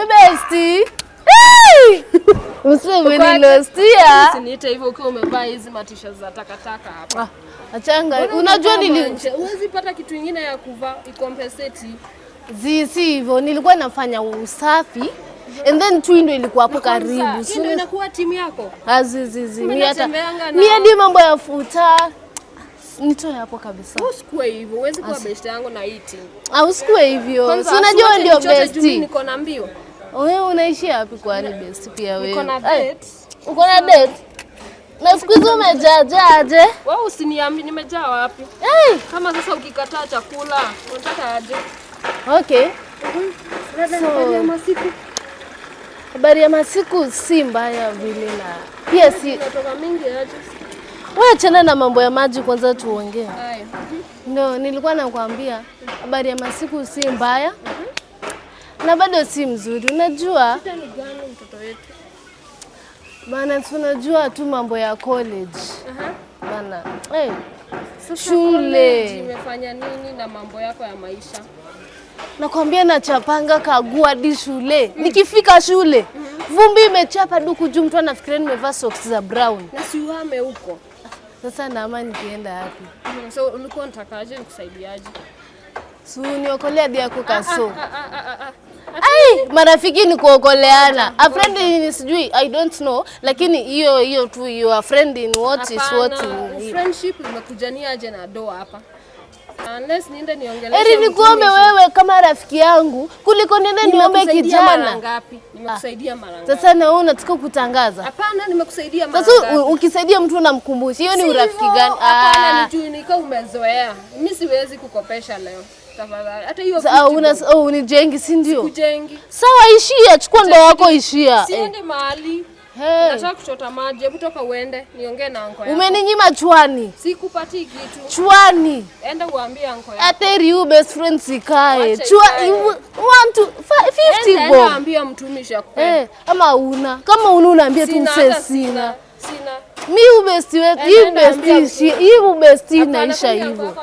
Bestie. Usimenilostia. Usiniite hivyo ukiwa umevaa hizi matisha za takataka hapa. Achanga, unajua huwezi pata kitu kingine ya kuvaa ikompensate. Si hivyo, nilikuwa nafanya usafi and then Twindo ilikuwa hapo karibu. Sio ndio inakuwa timu yako? Mimi hadi mambo ya futa nitoe hapo kabisa. Usikue hivyo, huwezi kuwa best yangu na eating. Usikue hivyo. Si unajua ndio best. Niko na mbio. Wewe unaishi wapi kwani best pia wewe? Niko na date. Uko na date? Na siku hizo umejaje? Wewe usiniambi nimejaa wapi? Kama sasa ukikataa chakula, unataka aje? Okay. Habari ya masiku si mbaya vile na pia si natoka mingi aje. Wewe achana na mambo ya maji kwanza tuongee. Ndio nilikuwa nakwambia habari ya masiku si mbaya. Na bado si mzuri. Unajua? Shida ni gani mtoto wetu? Bana tunajua tu mambo ya college. Bana. Shule imefanya nini na mambo yako ya maisha? Nakwambia nachapanga kagua hadi shule. Nikifika shule, vumbi imechapa duku juu mtu anafikiria nimevaa socks za brown. Na si uhame huko. Sasa naama nikienda wapi? So ulikuwa unatakaje nikusaidiaje? Si niokolea hadi yako kaso. Marafiki ni kuokoleana. A friend ni sijui, I don't know, lakini hiyo tu your friend in what is what. Friendship imekujania aje na doa hapa? Unless niende niongeleshe. Nikuombe wewe kama rafiki yangu kuliko niende niombe kijana. Mara ngapi? Nimekusaidia mara ngapi? Sasa na wewe unataka kutangaza? Hapana, nimekusaidia mara ngapi? Sasa ukisaidia mtu unamkumbusha. Hiyo ni urafiki gani? Hapana, nijue umezoea. Mimi siwezi kukopesha leo. Tafadhali. Hata hiyo unijengi si ndio? Sikujengi. Sawa, ishia, chukua ndo wako ishia. Siende mahali. Nataka kuchota maji, hebu toka uende, niongee na anko yako. Umeninyima chwani. Sikupati kitu. Chwani. Enda uambie anko yako. Hata you best friend sikae. Want to 50 bob. Enda ambia mtumishi akupenda. Ama una. Kama unaambia tu sina. Sina. Mimi ubesti wetu, hii ubesti inaisha hivyo.